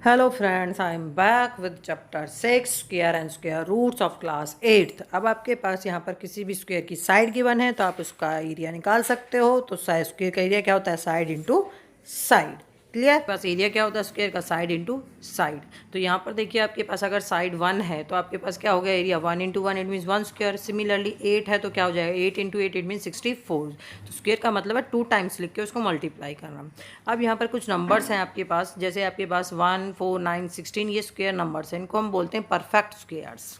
Hello friends, I am back with chapter 6 square and square roots of class 8th। अब आपके पास यहाँ पर किसी भी स्क्वायर की साइड गिवन है तो आप उसका एरिया निकाल सकते हो। तो स्क्वायर का एरिया क्या होता है? Side into side. क्लियर? पास एरिया क्या होता है स्क्वायर का? Side into side. तो यहाँ पर देखिए आपके पास अगर साइड 1 है तो आपके पास क्या हो गया? Area 1 into 1 it means 1 square. Similarly 8 है तो क्या हो जाएगा? 8 इंटू 8 इट मीन्स 64। तो स्क्वायर का मतलब है 2 टाइम्स लिख के उसको मल्टीप्लाई करना। अब यहाँ पर कुछ नंबर्स हैं आपके पास, जैसे आपके पास 1 4 9 16 ये स्क्वायर नंबर्स हैं, इनको हम बोलते हैं परफेक्ट स्क्वायर्स।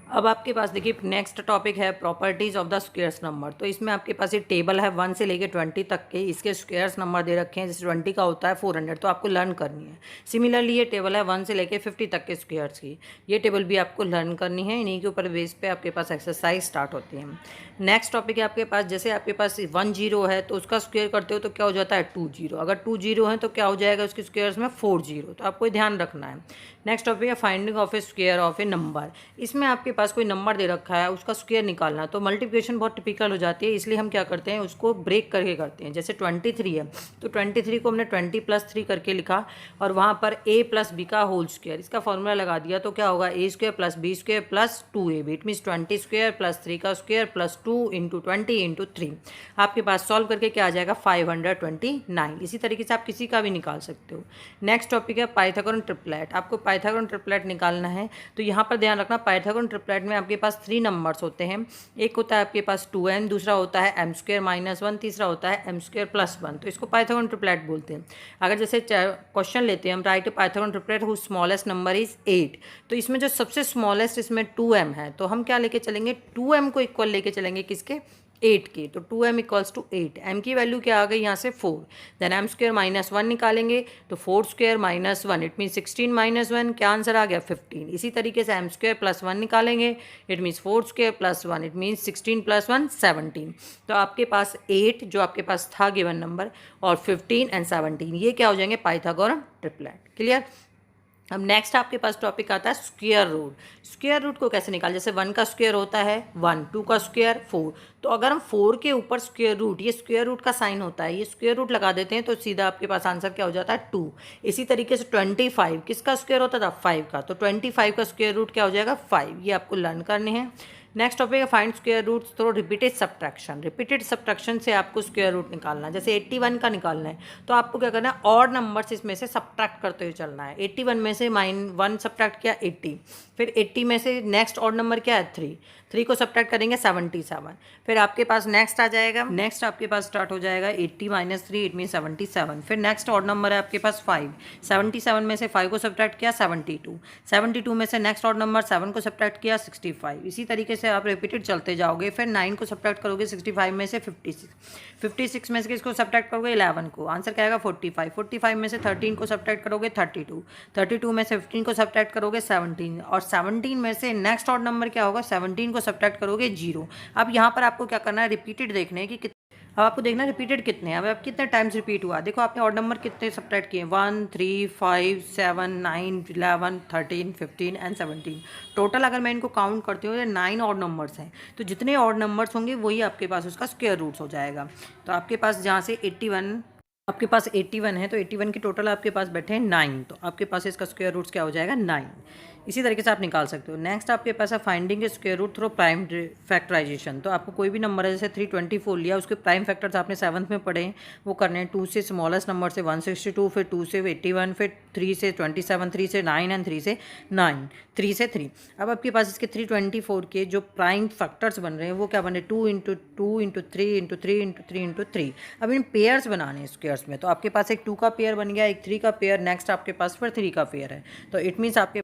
अब आपके पास देखिए नेक्स्ट टॉपिक है properties of the squares number. तो इसमें आपके पास एक टेबल है 1 से लेके 20 तक के, इसके स्क्वायर्स नंबर दे रखे हैं। जैसे 20 का होता है 400, तो आपको लर्न करनी है। सिमिलरली ये टेबल है 1 से लेके 50 तक के स्क्वायर्स की, ये टेबल भी आपको लर्न करनी है। इन्हीं के ऊपर बेस पे आपके पास एक्सरसाइज स्टार्ट होती है। नेक्स्ट टॉपिक है आपके पास, जैसे आपके पास 1 0 है तो उसका स्क्वायर करते हो तो क्या हो जाता है? 2 0। अगर 2 0 है तो क्या हो जाएगा उसके स्क्वायर्स में? 4 0। तो आपको ध्यान रखना है। नेक्स्ट टॉपिक है finding of A square of A number. इसमें आपके पास कोई नंबर दे रखा है, उसका स्क्वायर निकालना। तो मल्टीप्लिकेशन बहुत टिपिकल हो जाती है, इसलिए हम क्या करते हैं उसको ब्रेक करके करते हैं। जैसे 23 है तो 23 को हमने 20 + 3 करके लिखा और वहाँ पर a + b का होल स्क्वायर, इसका फॉर्मूला लगा दिया। तो क्या होगा? a² + b² + 2ab। It means 20² + 3 का स्क्वायर + 2 × 20 × 3। आपके पास सॉल्व करके क्या आ जाएगा? 529। इसी तरीके से आप किसी का भी निकाल सकते हो। नेक्स्ट टॉपिक है पाइथागोरन ट्रिपलेट। आपको पाइथागोरन ट्रिपलेट निकालना है। तो यहाँ पर ध्यान रखना, पाइथागोरन ट्रिपलेट में आपके पास 3 नंबर्स होते हैं। एक होता है आपके पास 2m, दूसरा होता है m² - 1, तीसरा होता है m² + 1। तो इसको पाइथागोरन ट्रिपलेट बोलते हैं। अगर जैसे क्वेश्चन लेते हैं हम, right Pythagorean triplet whose smallest number is 8। तो इसमें जो सबसे स्मॉलेस्ट इसमें 2m है, तो हम क्या लेके चलेंगे? 2m को इक्वल लेके चलेंगे किसके? 8 की। तो 2m = 8। m की वैल्यू क्या आ गई यहाँ से? 4। देन m² - 1 निकालेंगे तो 4² - 1 इट मीन 16 - 1, क्या आंसर आ गया? 15। इसी तरीके से m² + 1 निकालेंगे, इट मीन्स 4² + 1 इट मीन्स 16 + 1 17। तो आपके पास 8 जो आपके पास था गिवन नंबर और 15 एंड 17 ये क्या हो जाएंगे? Pythagorean triplet. क्लियर? अब नेक्स्ट आपके पास टॉपिक आता है स्क्वायर रूट। स्क्वायर रूट को कैसे निकाल? जैसे 1 का स्क्वायर होता है 1, 2 का स्क्वायर 4। तो अगर हम 4 के ऊपर स्क्वायर रूट, ये स्क्वायर रूट का साइन होता है, ये स्क्वायर रूट लगा देते हैं तो सीधा आपके पास आंसर क्या हो जाता है? 2। इसी तरीके से 25 किसका स्क्वायर होता था? 5 का। तो 25 का स्क्वायर रूट क्या हो जाएगा? 5। ये आपको लर्न करने हैं। नेक्स्ट टॉपिक है find square roots through repeated subtraction. Repeated subtraction से आपको स्क्वायर रूट निकालना है। जैसे 81 का निकालना है तो आपको क्या करना है? ऑड नंबर्स इसमें से सब्ट्रैक्ट करते हुए चलना है। 81 में से -1 सब्ट्रैक्ट किया 80, फिर 80 में से नेक्स्ट ऑड नंबर क्या है? 3 को सब्ट्रैक्ट करेंगे 77। फिर आपके पास नेक्स्ट आ जाएगा, नेक्स्ट आपके पास स्टार्ट हो जाएगा 80 - 3 इट मीन 77। फिर नेक्स्ट ऑड नंबर है आपके पास 5। 77 में से 5 को सब्ट्रैक्ट किया 72। 72 में से नेक्स्ट ऑड नंबर 7 को सब्ट्रैक्ट किया 65। इसी तरीके से आप रिपीटेड चलते जाओगे। फिर 9 को सब्ट्रैक्ट करोगे 65 में से 56। 56 में से किसको सब्ट्रैक्ट करोगे? 11 को। आंसर क्या आएगा? 45। 45 में से 13 को सब्ट्रैक्ट करोगे 32। 32 में से 15 को सब्ट्रैक्ट करोगे 17 और 17 में से नेक्स्ट ऑड नंबर क्या होगा? 17 को सब्ट्रैक्ट करोगे 0। अब यहाँ पर आपको क्या करना है? रिपीटेड देखना है कि अब आपको देखना रिपीटेड कितने हैं। अब आप कितने टाइम्स रिपीट हुआ देखो। आपने ऑड नंबर कितने सब्ट्रैक्ट किए? 1 3 5 7 9 11 13 15 एंड 17। टोटल अगर मैं इनको काउंट करती हूँ तो 9 ऑड नंबर्स हैं। तो जितने ऑड नंबर्स होंगे वही आपके पास उसका स्क्वायर रूट्स हो जाएगा। तो आपके पास जहाँ से 81 आपके पास 81 है तो 81 की टोटल आपके पास बैठे हैं 9। तो आपके पास इसका स्क्वायर रूट्स क्या हो जाएगा? 9। इसी तरीके से आप निकाल सकते हो। नेक्स्ट आपके पास है finding a square root through prime factorization. तो आपको कोई भी नंबर है, जैसे 324 लिया, उसके प्राइम फैक्टर्स आपने 7th में पढ़े हैं, वो करने हैं। 2 से स्मॉलेस्ट नंबर से 162, फिर 2 से 81, फिर 3 से 27, 3 से 9 एंड 3 से 9, 3 से 3। अब आपके पास इसके 324 के जो प्राइम फैक्टर्स बन रहे हैं वो क्या बन रहे हैं? 2 × 2 × 3 × 3 × 3 × 3। अब इन पेयर्स बनाने हैं स्क्वायर्स में। तो आपके पास एक 2 का पेयर बन गया, एक 3 का पेयर, नेक्स्ट आपके पास फिर 3 का पेयर है। तो इट मीन्स आपके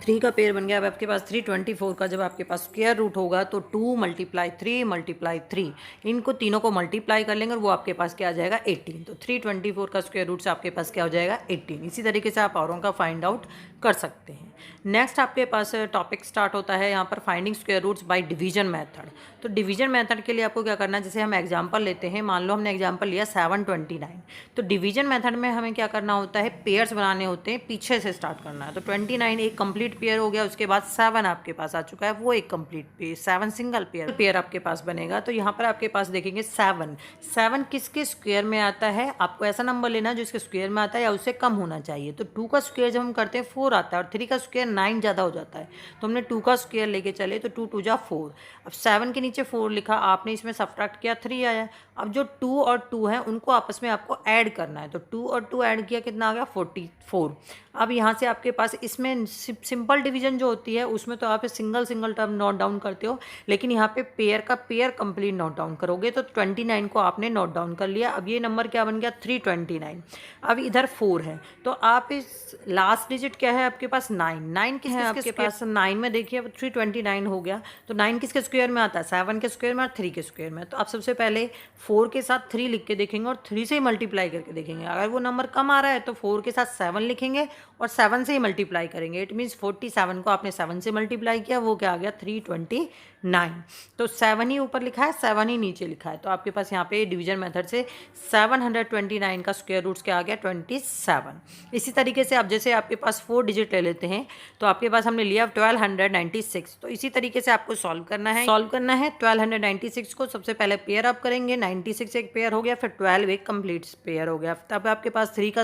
3 का पेयर बन गया। अब आपके पास 324 का जब आपके पास स्क्वायर रूट होगा तो 2 × 3 × 3 इनको तीनों को मल्टीप्लाई कर लेंगे और वो आपके पास क्या आ जाएगा? 18। तो 324 का स्क्वायर रूट से आपके पास क्या हो जाएगा? 18। इसी तरीके से आप औरों का फाइंड आउट कर सकते हैं। नेक्स्ट आपके पास टॉपिक स्टार्ट होता है यहाँ पर finding square roots by division method. तो डिवीजन मेथड के लिए आपको क्या करना है? जैसे हम एग्जांपल लेते हैं, मान लो हमने एग्जांपल लिया 729। तो डिवीजन मेथड में हमें क्या करना होता है? पेयर्स बनाने होते हैं, पीछे से स्टार्ट करना है। तो 29 एक कंप्लीट कंप्लीट पेयर हो गया। उसके बाद 7 आपके पास आ चुका है, वो एक कंप्लीट पेयर, 7 सिंगल पेयर आपके पास बनेगा। तो यहाँ पर आपके पास देखेंगे 7 किसके स्क्वायर में आता है, आपको ऐसा नंबर लेना जो इसके स्क्वायर में आता है या उससे कम होना चाहिए। तो 2 का स्क्वायर जब हम करते हैं 4 आता है और 3 का स्क्वायर 9 ज़्यादा हो जाता है, तो हमने 2 का स्क्वायर लेके चले तो 2 2 जा 4। अब 7 के नीचे 4 लिखा, आपने इसमें सब्ट्रैक्ट किया 3 आया। अब जो 2 और 2 है उनको आपस में आपको ऐड करना है, तो 2 और 2 ऐड किया, कितना आ गया 44। अब यहाँ से आपके पास इसमें सिंपल डिवीजन जो होती है उसमें तो आप सिंगल टर्म नोट डाउन करते हो, लेकिन यहाँ पे पेयर का पेयर कंप्लीट नोट डाउन करोगे। तो 29 को आपने नोट डाउन कर लिया। अब ये नंबर क्या बन गया 329। अब इधर 4 है, तो आप इस लास्ट डिजिट क्या है आपके पास 9 किसके है आपके पास 9 में देखिए, अब 329 हो गया। तो 9 किसके स्क्वायर में आता है, 7 के स्क्वायर में और 3 के स्क्वायर में। तो आप सबसे पहले 4 के साथ 3 लिख के देखेंगे और 3 से ही मल्टीप्लाई करके देखेंगे। अगर वो नंबर कम आ रहा है तो 4 के साथ 7 लिखेंगे और 7 से ही मल्टीप्लाई करेंगे। इट मीन्स 47 को आपने 7 से मल्टीप्लाई किया, वो क्या आ गया 329। तो 7 ही ऊपर लिखा है, 7 ही नीचे लिखा है। तो आपके पास यहाँ पे डिवीजन मेथड से 729 का स्क्वायर रूट्स क्या आ गया 27। इसी तरीके से आप जैसे आपके पास 4 डिजिट ले लेते हैं, तो आपके पास हमने लिया 1296। तो इसी तरीके से आपको सॉल्व करना है 1296 को सबसे पहले पेयर अप करेंगे। 96 एक पेयर हो गया, फिर 12 एक कंप्लीट पेयर हो गया। तब आपके पास 3 का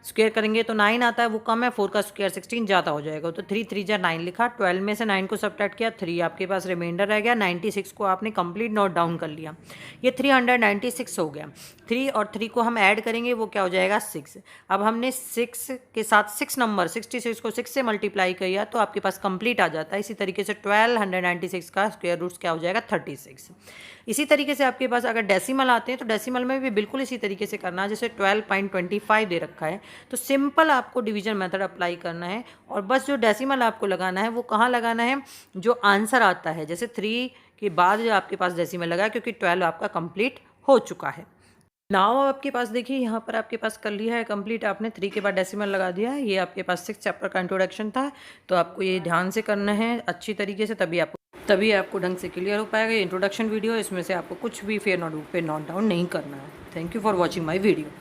स्क्वायर करेंगे तो 9 आता है, वो कम है। 4 का स्क्वायर 16 ज़्यादा हो जाएगा, तो 3 3 जा 9 लिखा। 12 में से 9 को सब्ट्रैक्ट किया, 3 आपके पास रिमाइंडर रह गया। 96 को आपने कंप्लीट नोट डाउन कर लिया, ये 396 हो गया। 3 और 3 को हम ऐड करेंगे, वो क्या हो जाएगा 6। अब हमने 6 के साथ 6 नंबर 66 को 6 से मल्टीप्लाई किया तो आपके पास कंप्लीट आ जाता है। इसी तरीके से 1296 का स्क्वायर रूट्स क्या हो जाएगा 36। इसी तरीके से आपके पास अगर डेसिमल आते हैं तो डेसिमल में भी बिल्कुल इसी तरीके से करना है। जैसे 12.25 दे रखा है, तो सिंपल आपको डिवीजन मेथड अप्लाई करना है और बस जो डेसिमल आपको लगाना है वो कहाँ लगाना है, जो आंसर आता है। जैसे 3 के बाद जो आपके पास डेसिमल लगा, क्योंकि 12 आपका कंप्लीट हो चुका है। नाउ आपके पास देखिए यहाँ पर आपके पास कर लिया है कंप्लीट, आपने 3 के बाद डेसिमल लगा दिया है। ये आपके पास 6 चैप्टर का इंट्रोडक्शन था, तो आपको ये ध्यान से करना है अच्छी तरीके से, तभी आपको ढंग से क्लियर हो पाएगा। ये इंट्रोडक्शन वीडियो, इसमें से आपको कुछ भी फेयर नोटबुक पे नोट डाउन नहीं करना है। Thank you for watching my video.